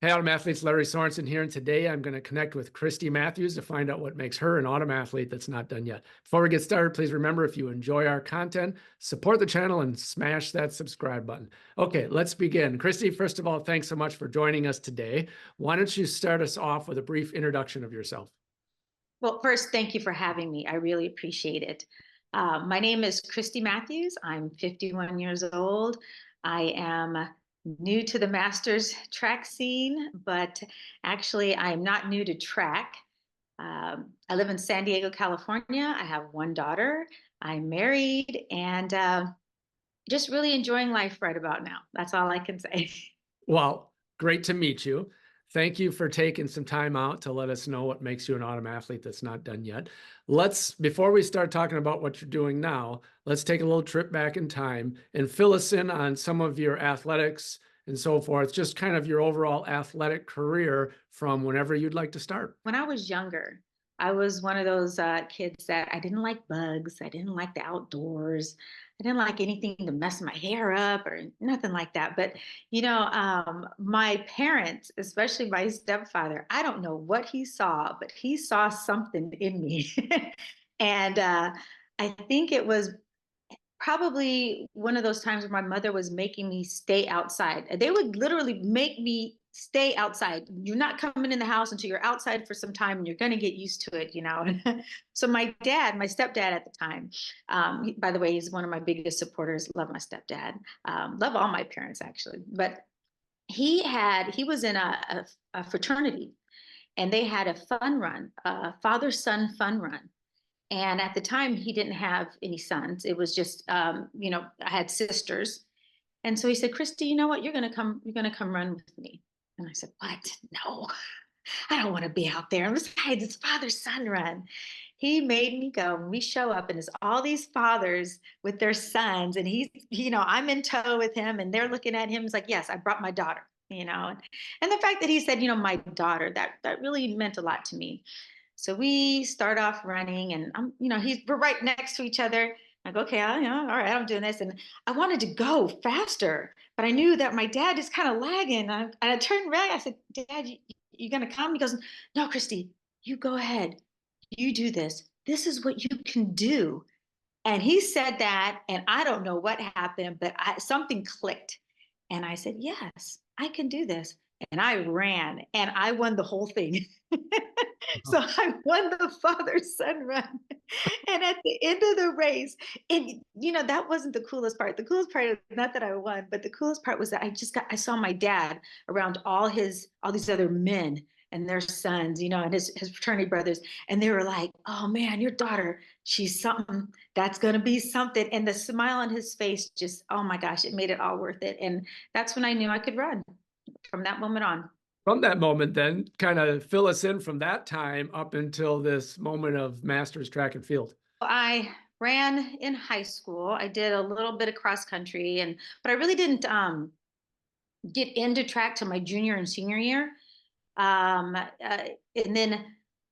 Hey, Autumn Athletes, Larry Sorensen here, and today I'm going to connect with Kristy Matthews to find out what makes her an Autumn Athlete that's not done yet. Before we get started, please remember, if you enjoy our content, support the channel and smash that subscribe button. Okay, let's begin. Kristy, first of all, thanks so much for joining us today. Why don't you start us off with a brief introduction of yourself? Well, first, thank you for having me. I really appreciate it. My name is Kristy Matthews. I'm 51 years old. I am new to the masters track scene, but actually, I'm not new to track. I live in San Diego, California. I have one daughter. I'm married and just really enjoying life right about now. That's all I can say. Well, great to meet you. Thank you for taking some time out to let us know what makes you an Autumn Athlete that's not done yet. Before we start talking about what you're doing now, let's take a little trip back in time and fill us in on some of your athletics and so forth, just kind of your overall athletic career from whenever you'd like to start. When I was younger, I was one of those kids that I didn't like bugs. I didn't like the outdoors. I didn't like anything to mess my hair up or nothing like that. But, my parents, especially my stepfather, I don't know what he saw, but he saw something in me. And I think it was probably one of those times where my mother was making me stay outside. They would literally make me stay outside. You're not coming in the house until you're outside for some time and you're going to get used to it, So my dad, my stepdad at the time, by the way, he's one of my biggest supporters. Love my stepdad. Love all my parents, actually. But he was in a fraternity and they had a fun run, a father-son fun run. And at the time, he didn't have any sons. It was just, I had sisters. And so he said, Kristy, you know what? You're going to come run with me. And I said, what? No, I don't want to be out there. And besides, it's father-son run. He made me go. And we show up, and it's all these fathers with their sons. And I'm in tow with him, and they're looking at him. It's like, yes, I brought my daughter, And the fact that he said, my daughter, that really meant a lot to me. So we start off running, and we're right next to each other. I go, okay, all right, I'm doing this, and I wanted to go faster, but I knew that my dad is kind of lagging. And I turned around. I said, Dad, you gonna come? He goes, no, Kristy, you go ahead. You do this. This is what you can do. And he said that, and I don't know what happened, but something clicked, and I said, yes, I can do this. And I ran, and I won the whole thing. So I won the father-son run. And at the end of the race, and that wasn't the coolest part. The coolest part is not that I won, but the coolest part was that I saw my dad around all these other men and their sons, and his fraternity brothers. And they were like, oh man, your daughter, she's something. That's going to be something. And the smile on his face just, oh my gosh, it made it all worth it. And that's when I knew I could run from that moment on. From that moment, then, kind of fill us in from that time up until this moment of Masters track and field. I ran in high school. I did a little bit of cross country, but I really didn't get into track till my junior and senior year. And then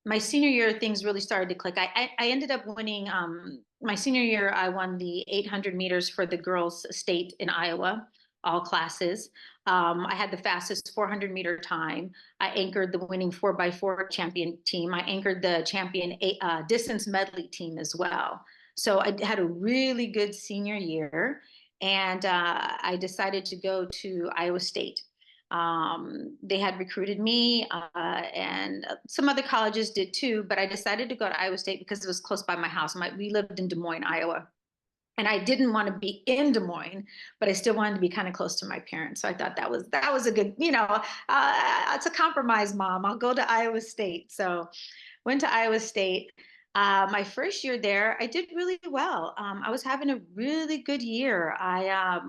my senior year, things really started to click. I ended up winning my senior year. I won the 800 meters for the girls' state in Iowa, all classes. I had the fastest 400-meter time. I anchored the winning 4x4 champion team. I anchored the champion distance medley team as well. So I had a really good senior year, and I decided to go to Iowa State. They had recruited me, and some other colleges did too, but I decided to go to Iowa State because it was close by my house. We lived in Des Moines, Iowa. And I didn't want to be in Des Moines, but I still wanted to be kind of close to my parents. So I thought that was a good, it's a compromise, Mom. I'll go to Iowa State. So went to Iowa State. My first year there, I did really well. I was having a really good year. I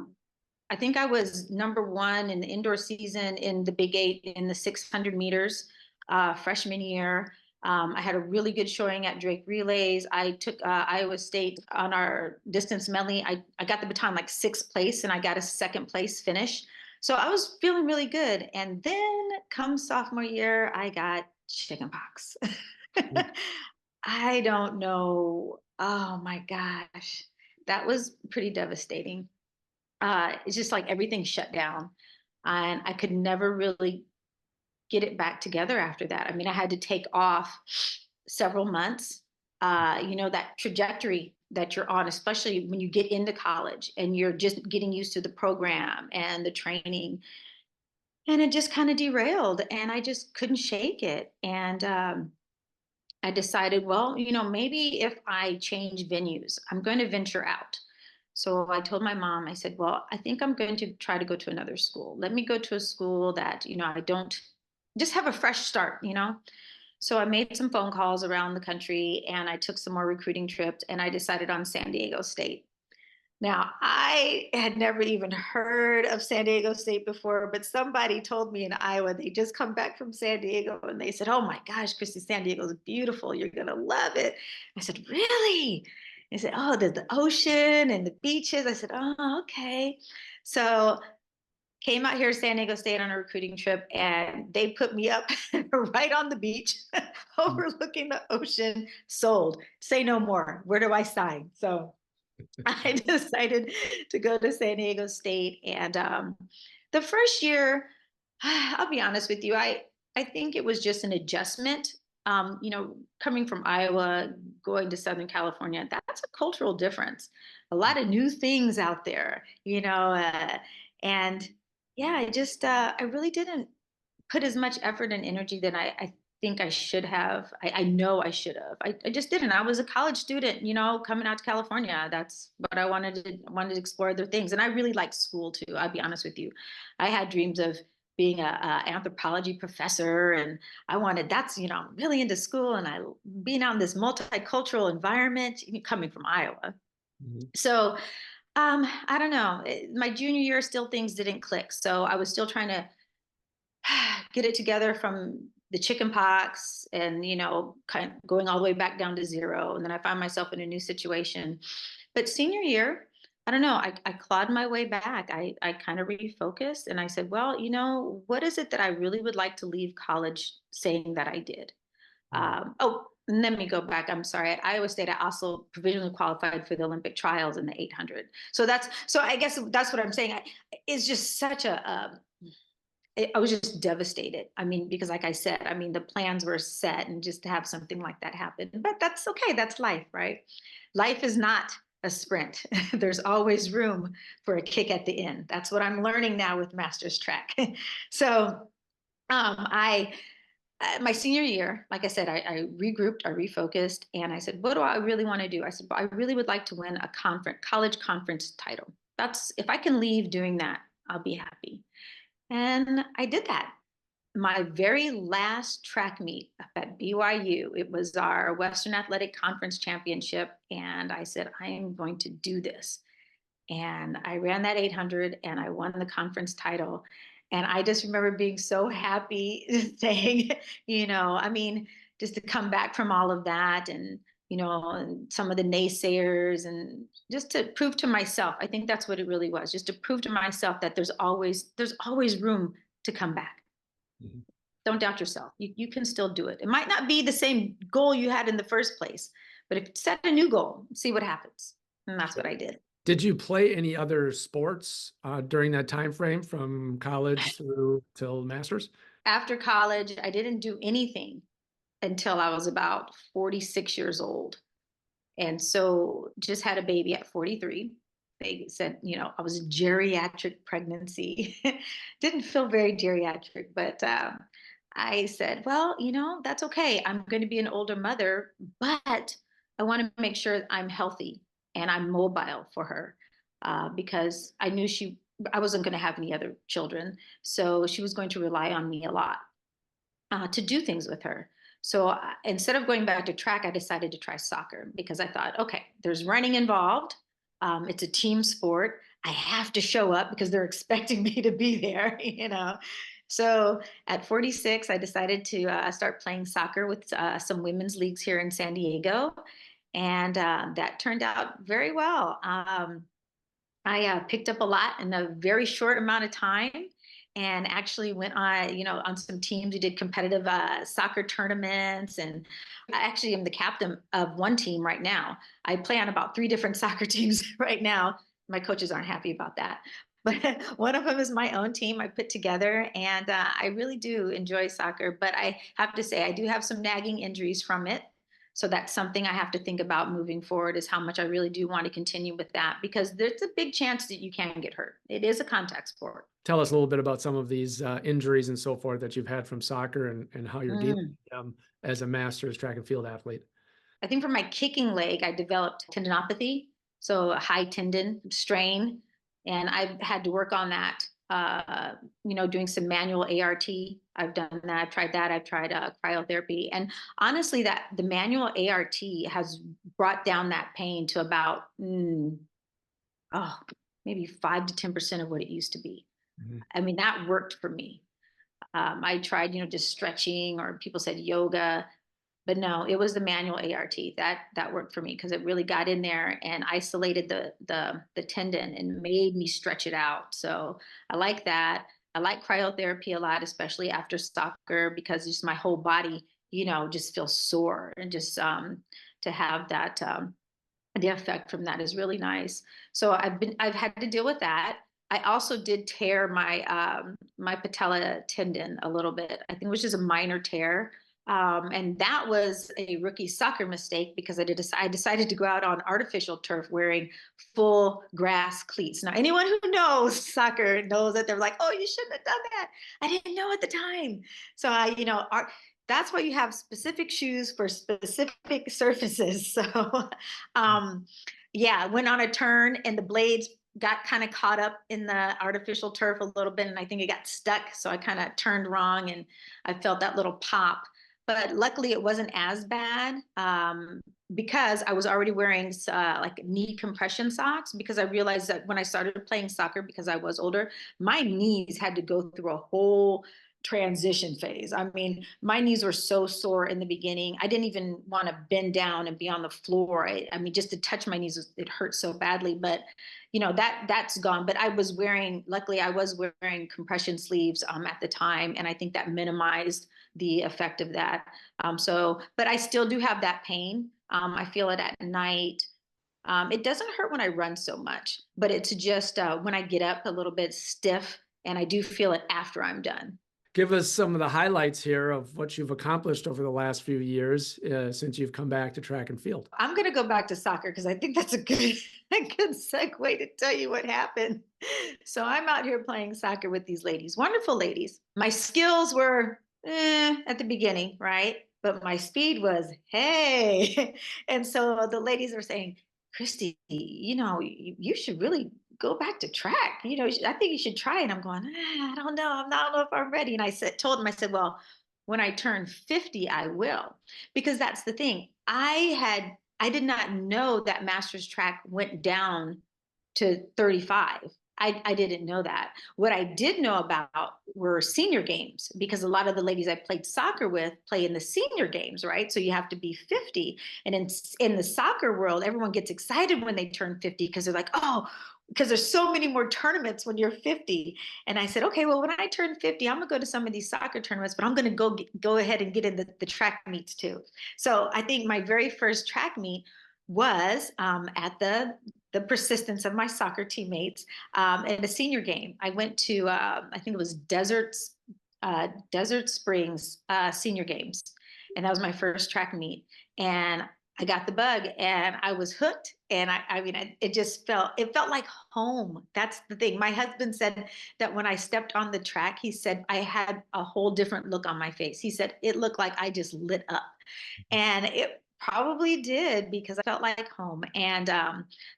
think I was #1 in the indoor season in the Big 8 in the 600 meters freshman year. I had a really good showing at Drake Relays. I took Iowa State on our distance medley. I got the baton like 6th place, and I got a 2nd place finish. So I was feeling really good. And then come sophomore year, I got chickenpox. I don't know. Oh my gosh. That was pretty devastating. It's just like everything shut down. And I could never really get it back together after that. I mean, I had to take off several months. That trajectory that you're on, especially when you get into college and you're just getting used to the program and the training. And it just kind of derailed and I just couldn't shake it. And I decided, well, maybe if I change venues, I'm going to venture out. So I told my mom, I said, well, I think I'm going to try to go to another school. Let me go to a school that, I don't just have a fresh start. So I made some phone calls around the country and I took some more recruiting trips and I decided on San Diego State. Now, I had never even heard of San Diego State before, but somebody told me in Iowa, they just come back from San Diego and they said, oh my gosh, Kristy, San Diego is beautiful. You're going to love it. I said, really? They said, oh, there's the ocean and the beaches. I said, oh, okay. So came out here to San Diego State on a recruiting trip and they put me up right on the beach, overlooking the ocean, sold. Say no more. Where do I sign? So I decided to go to San Diego State. And the first year, I'll be honest with you, I think it was just an adjustment. Coming from Iowa, going to Southern California, that's a cultural difference. A lot of new things out there, and yeah, I really didn't put as much effort and energy that I think I should have. I know I should have. I just didn't. I was a college student, coming out to California. That's what I wanted to explore other things. And I really liked school too. I'll be honest with you. I had dreams of being a anthropology professor and I'm really into school and I being out in this multicultural environment coming from Iowa. Mhm. So I don't know. My junior year, still things didn't click. So I was still trying to get it together from the chicken pox and kind of going all the way back down to zero, and then I found myself in a new situation. But senior year, I don't know, I clawed my way back. I kind of refocused and I said, well, what is it that I really would like to leave college saying that I did? And let me go back. I'm sorry. At Iowa State, I also provisionally qualified for the Olympic trials in the 800. So I guess that's what I'm saying. It's just such I was just devastated. I mean, because like I said, the plans were set and just to have something like that happen, but that's okay. That's life, right? Life is not a sprint. There's always room for a kick at the end. That's what I'm learning now with Master's Track. So my senior year, like I said, I regrouped, I refocused, and I said, what do I really want to do? I said, well, I really would like to win a college conference title. If I can leave doing that, I'll be happy. And I did that. My very last track meet up at BYU, it was our Western Athletic Conference Championship. And I said, I am going to do this. And I ran that 800 and I won the conference title. And I just remember being so happy saying, just to come back from all of that and some of the naysayers and just to prove to myself, I think that's what it really was, just to prove to myself that there's always room to come back. Mhm. Don't doubt yourself. You can still do it. It might not be the same goal you had in the first place, but if set a new goal, see what happens. And that's what I did. Did you play any other sports during that time frame from college through till masters? After college, I didn't do anything until I was about 46 years old. And so just had a baby at 43. They said, I was a geriatric pregnancy. Didn't feel very geriatric, but I said, well, that's okay. I'm going to be an older mother, but I want to make sure I'm healthy and I'm mobile for her because I knew I wasn't going to have any other children. So she was going to rely on me a lot to do things with her. So instead of going back to track, I decided to try soccer because I thought, okay, there's running involved. It's a team sport. I have to show up because they're expecting me to be there. So at 46, I decided to start playing soccer with some women's leagues here in San Diego. And that turned out very well. I picked up a lot in a very short amount of time and actually went on some teams. We did competitive soccer tournaments. And I actually am the captain of one team right now. I play on about 3 different soccer teams right now. My coaches aren't happy about that. but one of them is my own team I put together, and I really do enjoy soccer. But I have to say, I do have some nagging injuries from it. So that's something I have to think about moving forward, is how much I really do want to continue with that, because there's a big chance that you can get hurt. It is a contact sport. Tell us a little bit about some of these injuries and so forth that you've had from soccer and how you're dealing Mm. with them as a master's track and field athlete. I think for my kicking leg, I developed tendinopathy, so a high tendon strain, and I've had to work on that. Doing some manual ART. I've done that. I've tried that. I've tried cryotherapy, and honestly, that the manual ART has brought down that pain to about maybe 5 to 10% of what it used to be. Mhm. I mean, that worked for me. I tried, just stretching, or people said yoga. But no, it was the manual ART that worked for me, because it really got in there and isolated the tendon and made me stretch it out. So I like that. I like cryotherapy a lot, especially after soccer, because just my whole body, just feels sore, and just to have that the effect from that is really nice. So I've had to deal with that. I also did tear my patella tendon a little bit. I think it was just a minor tear. And that was a rookie soccer mistake, because I decided to go out on artificial turf wearing full grass cleats. Now, anyone who knows soccer knows that they're like, "Oh, you shouldn't have done that." I didn't know at the time. So that's why you have specific shoes for specific surfaces. So, yeah, went on a turn, and the blades got kind of caught up in the artificial turf a little bit, and I think it got stuck. So I kind of turned wrong, and I felt that little pop. But luckily, it wasn't as bad, because I was already wearing like knee compression socks, because I realized that when I started playing soccer, because I was older, my knees had to go through a whole transition phase. I mean, my knees were so sore in the beginning. I didn't even want to bend down and be on the floor. I mean, just to touch my knees, it hurt so badly. But that's gone. But luckily, I was wearing compression sleeves at the time, and I think that minimized the effect of that. But I still do have that pain. I feel it at night. It doesn't hurt when I run so much, but it's just when I get up a little bit stiff, and I do feel it after I'm done. Give us some of the highlights here of what you've accomplished over the last few years since you've come back to track and field. I'm going to go back to soccer, because I think that's a good segue to tell you what happened. So I'm out here playing soccer with these ladies, wonderful ladies. My skills were at the beginning, right? But my speed was, hey. And so the ladies are saying, "Kristy, you should really go back to track. I think you should try it." I'm going, I don't know. I don't know if I'm ready. And told them, I said, "Well, when I turn 50, I will." Because that's the thing. I did not know that master's track went down to 35. I didn't know that. What I did know about were senior games, because a lot of the ladies I played soccer with play in the senior games, right? So you have to be 50. And in the soccer world, everyone gets excited when they turn 50, because they're like, "Oh, because there's so many more tournaments when you're 50." And I said, "Okay, well, when I turn 50, I'm gonna go to some of these soccer tournaments, but I'm gonna go ahead and get in the track meets too." So I think my very first track meet was at the persistence of my soccer teammates in a senior game. I went to I think it was Desert Springs senior games, and that was my first track meet. And I got the bug, and I was hooked. And it felt like home. That's the thing. My husband said that when I stepped on the track, he said I had a whole different look on my face. He said it looked like I just lit up, and it probably did, because I felt like home. And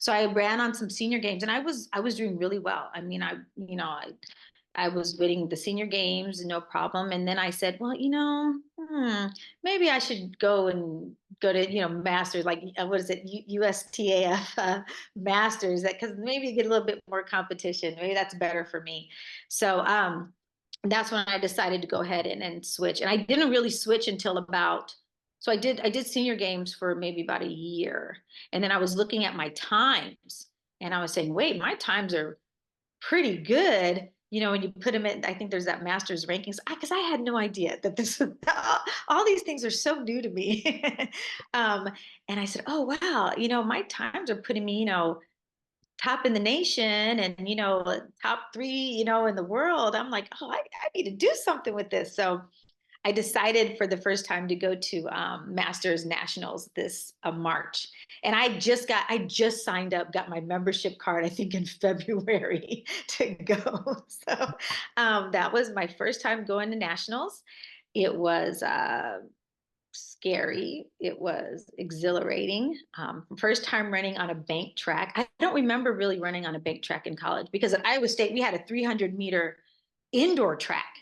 so I ran on some senior games, and I was doing really well. I mean, I was winning the senior games, no problem. And then I said, "Well, maybe I should go to, masters, like, what is it, USTAF masters, because maybe you get a little bit more competition. Maybe that's better for me." So that's when I decided to go ahead and switch. And I didn't really switch until so I did senior games for maybe about a year. And then I was looking at my times, and I was saying, "Wait, my times are pretty good." When you put them in, I think there's that master's rankings, because I had no idea that all these things are so new to me. um, and I said, "Oh, wow, my times are putting me, top in the nation and, top three, in the world. I'm like, oh, I need to do something with this. So I decided for the first time to go to Masters Nationals this March, and I just signed up, got my membership card, I think in February to go. So that was my first time going to nationals. It was scary. It was exhilarating. First time running on a bank track. I don't remember really running on a bank track in college because at Iowa State we had a 300-meter indoor track.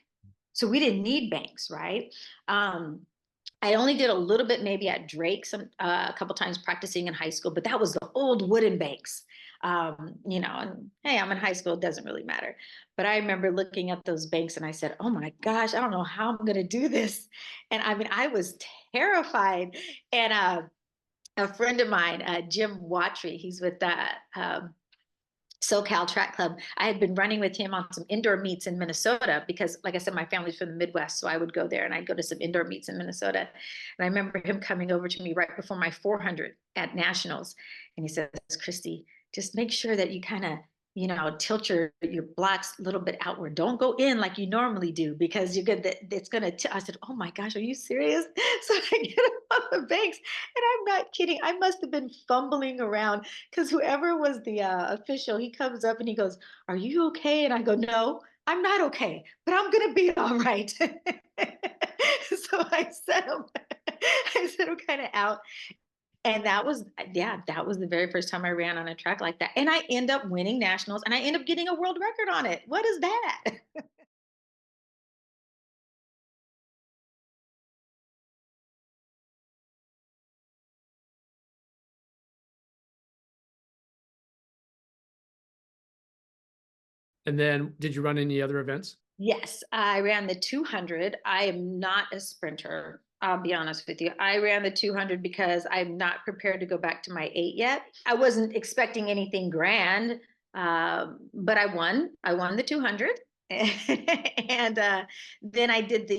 So we didn't need banks, right? I only did a little bit maybe at Drake a couple times practicing in high school, but that was the old wooden banks. And hey, I'm in high school, it doesn't really matter. But I remember looking at those banks and I said, oh my gosh, I don't know how I'm going to do this. And I mean, I was terrified. And a friend of mine, Jim Watry, he's with that. SoCal Track Club. I had been running with him on some indoor meets in Minnesota because, like I said, my family's from the Midwest. So I would go there and I'd go to some indoor meets in Minnesota. And I remember him coming over to me right before my 400 at Nationals. And he says, Kristy, just make sure that you kind of, tilt your blocks a little bit outward. Don't go in like you normally do because you're good. It's going to, I said, oh my gosh, are you serious? So I get up on the banks and I'm not kidding. I must have been fumbling around because whoever was the official, he comes up and he goes, are you okay? And I go, no, I'm not okay, but I'm going to be all right. So I said, I'm kind of out. And that was the very first time I ran on a track like that. And I end up winning nationals and I end up getting a world record on it. What is that? And then did you run any other events? Yes, I ran the 200. I am not a sprinter. I'll be honest with you. I ran the 200 because I'm not prepared to go back to my 8 yet. I wasn't expecting anything grand, but I won. I won the 200. And then I did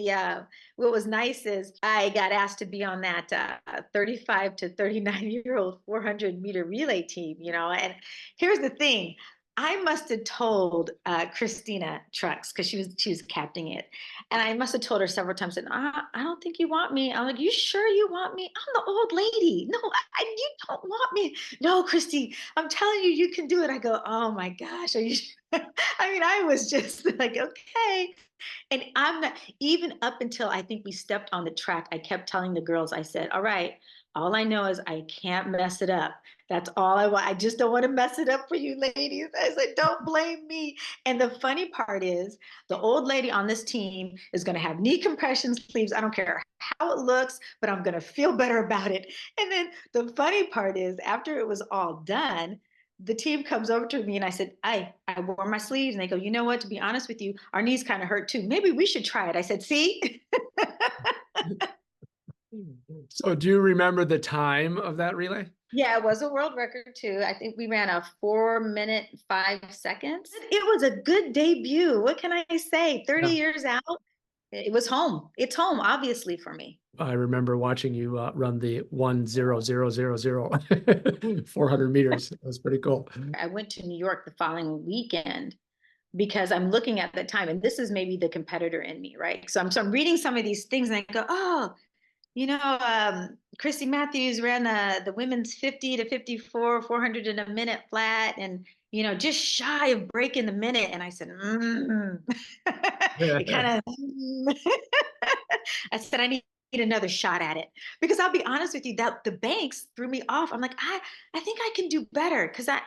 what was nice is I got asked to be on that 35 to 39-year-old 400-meter relay team, and here's the thing. I must have told Christina Trucks because she was captaining it, and I must have told her several times. And I don't think you want me. I'm like, you sure you want me? I'm the old lady. No, you don't want me. No, Kristy, I'm telling you, you can do it. I go, oh my gosh, are you? I mean, I was just like, okay. And I'm not even up until I think we stepped on the track. I kept telling the girls, I said, all right, all I know is I can't mess it up. That's all I want. I just don't want to mess it up for you ladies. I said, don't blame me. And the funny part is the old lady on this team is going to have knee compression sleeves. I don't care how it looks, but I'm going to feel better about it. And then the funny part is after it was all done, the team comes over to me and I said, I wore my sleeves. And they go, you know what? To be honest with you, our knees kind of hurt too. Maybe we should try it. I said, see? So do you remember the time of that relay? Yeah, it was a world record too. I think we ran a 4 minute, 5 seconds. It was a good debut. What can I say? 30 Yeah. years out, it was home. It's home, obviously, for me. I remember watching you run the 1:00:00, 400 meters. It was pretty cool. I went to New York the following weekend because I'm looking at the time, and this is maybe the competitor in me, right? So I'm reading some of these things and I go, oh, Kristy Matthews ran the women's 50 to 54, 400 in a minute flat, and just shy of breaking the minute. And I said, it kind of. I said, I need another shot at it because I'll be honest with you, that the banks threw me off. I'm like, I think I can do better because I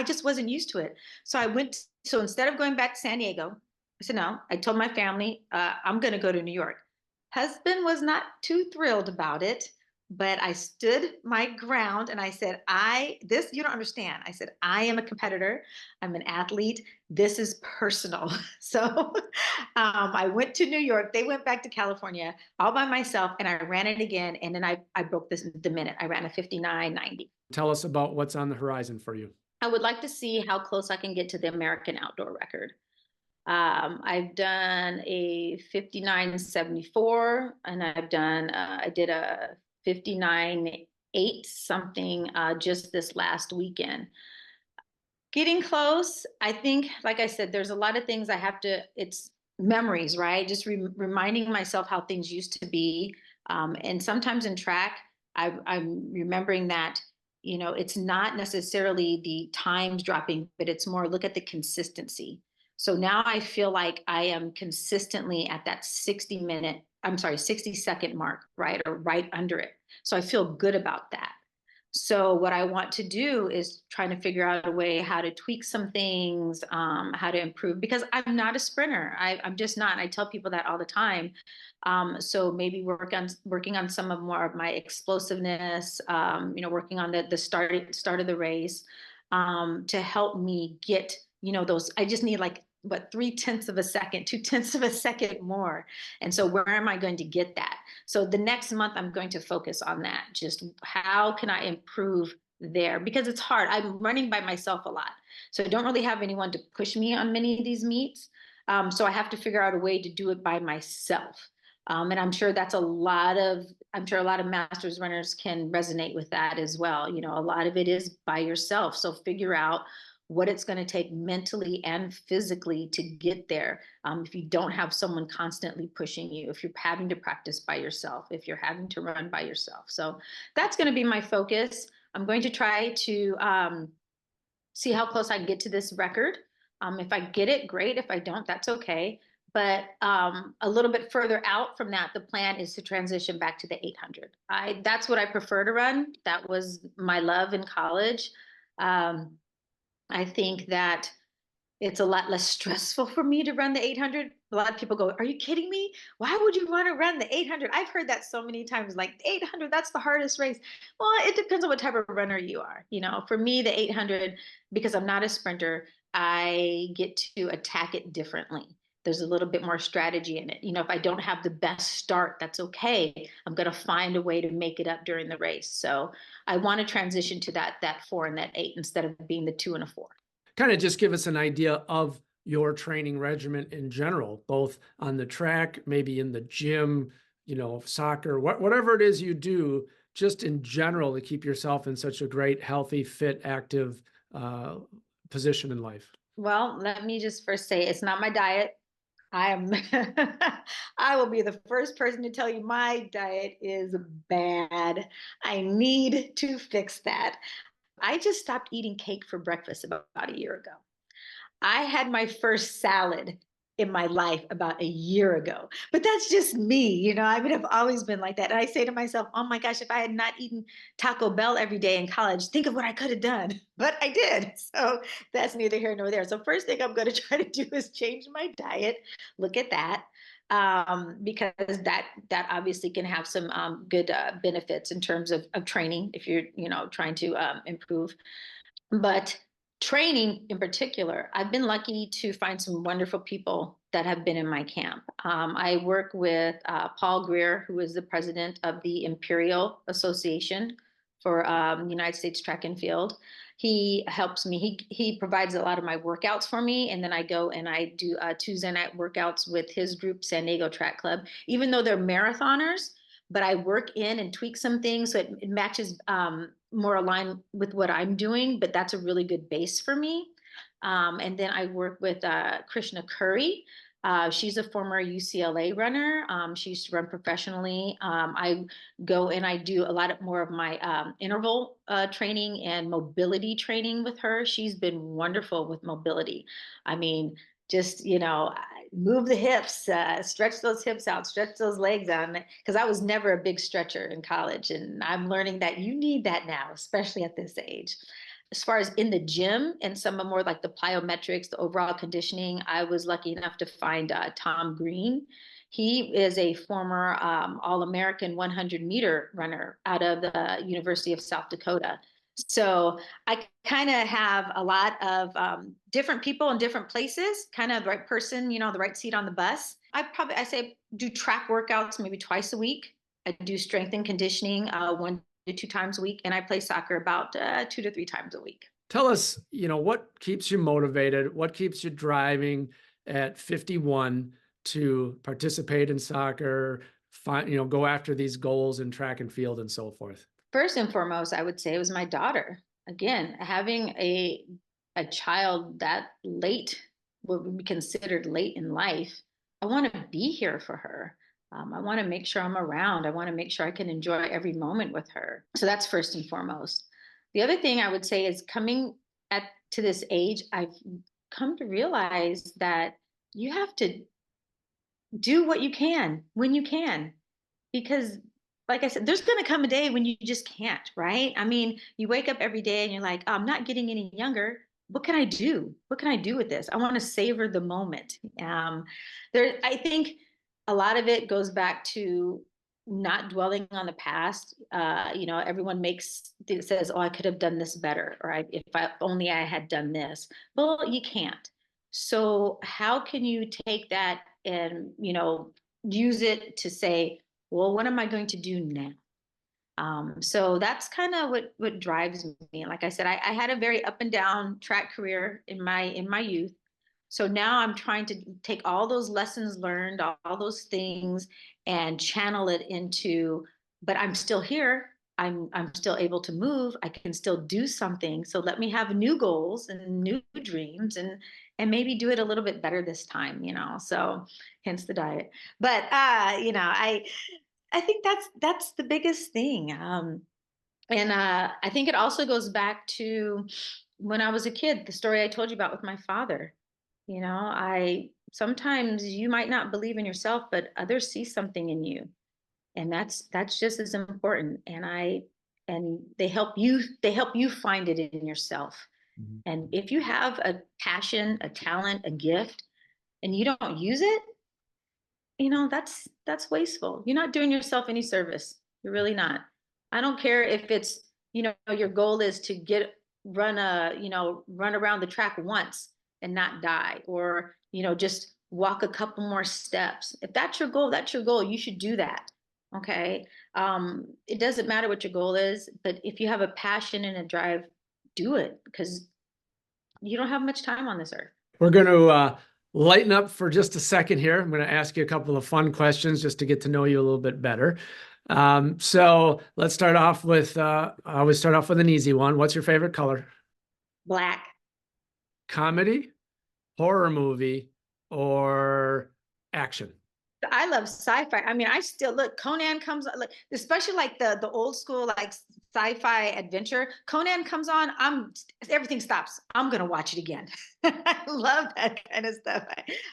just wasn't used to it. So I went. So instead of going back to San Diego, I said, no. I told my family, I'm going to go to New York. Husband was not too thrilled about it, but I stood my ground and I said, you don't understand. I said, I am a competitor. I'm an athlete. This is personal. So I went to New York. They went back to California all by myself and I ran it again. And then I broke the minute. I ran a 59:90. Tell us about what's on the horizon for you. I would like to see how close I can get to the American outdoor record. I've done a 59:74 and I did a 59:8 something just this last weekend. Getting close. I think, like I said, there's a lot of things it's memories, right? Just reminding myself how things used to be. And sometimes in track, I'm remembering that, it's not necessarily the times dropping, but it's more look at the consistency. So now I feel like I am consistently at that 60-second mark, right? Or right under it. So I feel good about that. So what I want to do is trying to figure out a way how to tweak some things, how to improve, because I'm not a sprinter. I'm just not. I tell people that all the time. So maybe working on some of more of my explosiveness, working on the start of the race, to help me get, those. I just need like what 3/10 of a second, 2/10 of a second more. And so where am I going to get that? So the next month, I'm going to focus on that. Just how can I improve there? Because it's hard. I'm running by myself a lot. So I don't really have anyone to push me on many of these meets. So I have to figure out a way to do it by myself. And I'm sure I'm sure a lot of masters runners can resonate with that as well. A lot of it is by yourself. So figure out what it's going to take mentally and physically to get there. If you don't have someone constantly pushing you, if you're having to practice by yourself, if you're having to run by yourself. So that's going to be my focus. I'm going to try to see how close I can get to this record. If I get it, great. If I don't, that's okay. But a little bit further out from that, the plan is to transition back to the 800. That's what I prefer to run. That was my love in college. I think that it's a lot less stressful for me to run the 800. A lot of people go, "Are you kidding me? Why would you want to run the 800?" I've heard that so many times, like 800, that's the hardest race. Well, it depends on what type of runner you are. For me, the 800, because I'm not a sprinter, I get to attack it differently. There's a little bit more strategy in it. If I don't have the best start, that's okay. I'm going to find a way to make it up during the race. So I want to transition to that 4 and that 8 instead of being the 2 and a 4. Kind of just give us an idea of your training regimen in general, both on the track, maybe in the gym, soccer, whatever it is you do, just in general to keep yourself in such a great, healthy, fit, active position in life. Well, let me just first say it's not my diet. I will be the first person to tell you my diet is bad. I need to fix that. I just stopped eating cake for breakfast about a year ago. I had my first salad in my life about a year ago, but that's just me. I've always been like that. And I say to myself, oh my gosh, if I had not eaten Taco Bell every day in college, think of what I could have done. But I did. So that's neither here nor there. So first thing I'm going to try to do is change my diet. Look at that. Because that obviously can have some good benefits in terms of training if you're trying to improve. But training in particular, I've been lucky to find some wonderful people that have been in my camp. I work with Paul Greer, who is the president of the Imperial Association for United States Track and Field. He helps me. He provides a lot of my workouts for me, and then I go and I do Tuesday night workouts with his group, San Diego Track Club. Even though they're marathoners, but I work in and tweak some things so it matches more aligned with what I'm doing, but that's a really good base for me. And then I work with Krishna Curry. She's a former UCLA runner. She used to run professionally. I go and I do a lot more of my interval training and mobility training with her. She's been wonderful with mobility. I mean, just move the hips, stretch those hips out, stretch those legs out, because I was never a big stretcher in college, and I'm learning that you need that now, especially at this age. As far as in the gym and some of more like the plyometrics, the overall conditioning, I was lucky enough to find Tom Green. He is a former All-American 100-meter runner out of the University of South Dakota. So I kind of have a lot of different people in different places, kind of the right person, the right seat on the bus. I say do track workouts maybe twice a week. I do strength and conditioning 1 to 2 times a week, and I play soccer about 2 to 3 times a week. Tell us, what keeps you motivated? What keeps you driving at 51 to participate in soccer, go after these goals in track and field and so forth? First and foremost, I would say it was my daughter. Again, having a a child that late, what would be considered late in life, I want to be here for her. I want to make sure I'm around. I want to make sure I can enjoy every moment with her. So that's first and foremost. The other thing I would say is coming at to this age, I've come to realize that you have to do what you can when you can, because like I said, there's going to come a day when you just can't, right? I mean, you wake up every day and you're like, oh, I'm not getting any younger. What can I do? What can I do with this? I want to savor the moment. I think a lot of it goes back to not dwelling on the past. Everyone says, "Oh, I could have done this better," or "If only I had done this." Well, you can't. So how can you take that and use it to say, well, what am I going to do now? So that's kind of what drives me. Like I said, I had a very up and down track career in my youth. So now I'm trying to take all those lessons learned, all those things, and channel it into. But I'm still here. I'm still able to move. I can still do something. So let me have new goals and new dreams, and maybe do it a little bit better this time. So hence the diet. But I think that's the biggest thing. And I think it also goes back to when I was a kid, the story I told you about with my father. I sometimes you might not believe in yourself, but others see something in you, and that's just as important. And they help you find it in yourself. Mhm. And if you have a passion, a talent, a gift, and you don't use it, that's wasteful. You're not doing yourself any service. You're really not. I don't care if it's, your goal is to run around the track once and not die, or just walk a couple more steps. If that's your goal, that's your goal. You should do that. Okay. It doesn't matter what your goal is, but if you have a passion and a drive, do it, because you don't have much time on this earth. We're going to lighten up for just a second here. I'm going to ask you a couple of fun questions just to get to know you a little bit better. So let's start off with, I always start off with an easy one. What's your favorite color? Black. Comedy, horror movie, or action? I love sci-fi. I mean, I still look. Conan comes, like, especially like the old school like sci-fi adventure. Conan comes on. Everything stops. I'm gonna watch it again. I love that kind of stuff.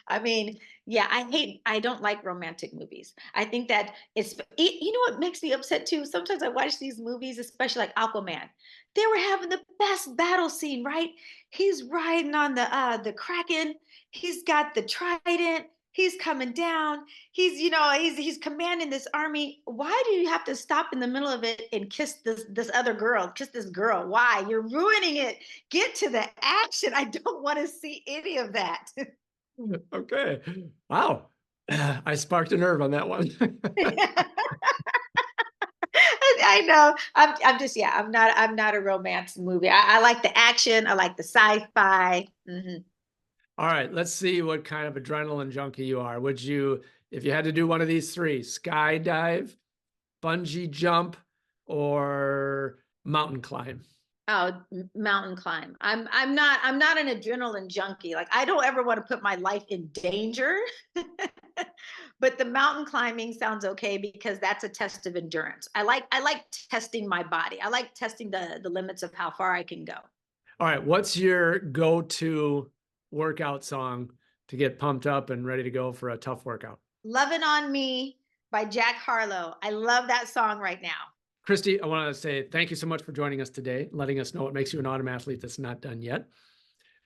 I mean, yeah, I don't like romantic movies. I think that what makes me upset too. Sometimes I watch these movies, especially like Aquaman. They were having the best battle scene, right? He's riding on the Kraken. He's got the trident. He's coming down. He's commanding this army. Why do you have to stop in the middle of it and kiss this other girl? Kiss this girl? Why? You're ruining it. Get to the action. I don't want to see any of that. Okay. Wow. I sparked a nerve on that one. I know. I'm just, yeah. I'm not a romance movie. I like the action. I like the sci-fi. All right, let's see what kind of adrenaline junkie you are. Would you, if you had to do one of these three, skydive, bungee jump, or mountain climb? Oh, mountain climb. I'm not an adrenaline junkie. Like, I don't ever want to put my life in danger. But the mountain climbing sounds okay because that's a test of endurance. I like testing my body. I like testing the limits of how far I can go. All right, what's your go-to workout song to get pumped up and ready to go for a tough workout? Loving on Me by Jack Harlow. I love that song right now. Kristy, I want to say thank you so much for joining us today, letting us know what makes you an autumn athlete that's not done yet.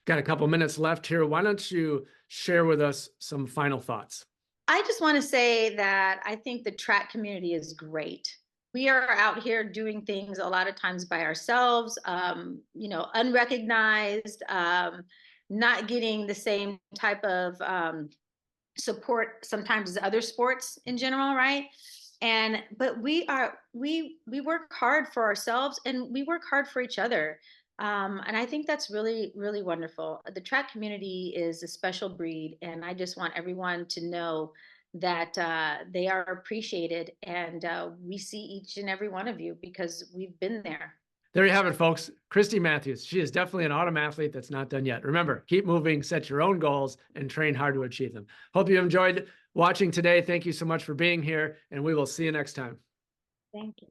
Got a couple minutes left here. Why don't you share with us some final thoughts? I just want to say that I think the track community is great. We are out here doing things a lot of times by ourselves, unrecognized, not getting the same type of support sometimes as other sports in general, right? But we work hard for ourselves, and we work hard for each other. And I think that's really, really wonderful. The track community is a special breed, and I just want everyone to know that they are appreciated, and we see each and every one of you because we've been there. There you have it, folks. Kristy Matthews. She is definitely an autumn athlete that's not done yet. Remember, keep moving, set your own goals, and train hard to achieve them. Hope you enjoyed watching today. Thank you so much for being here, and we will see you next time. Thank you.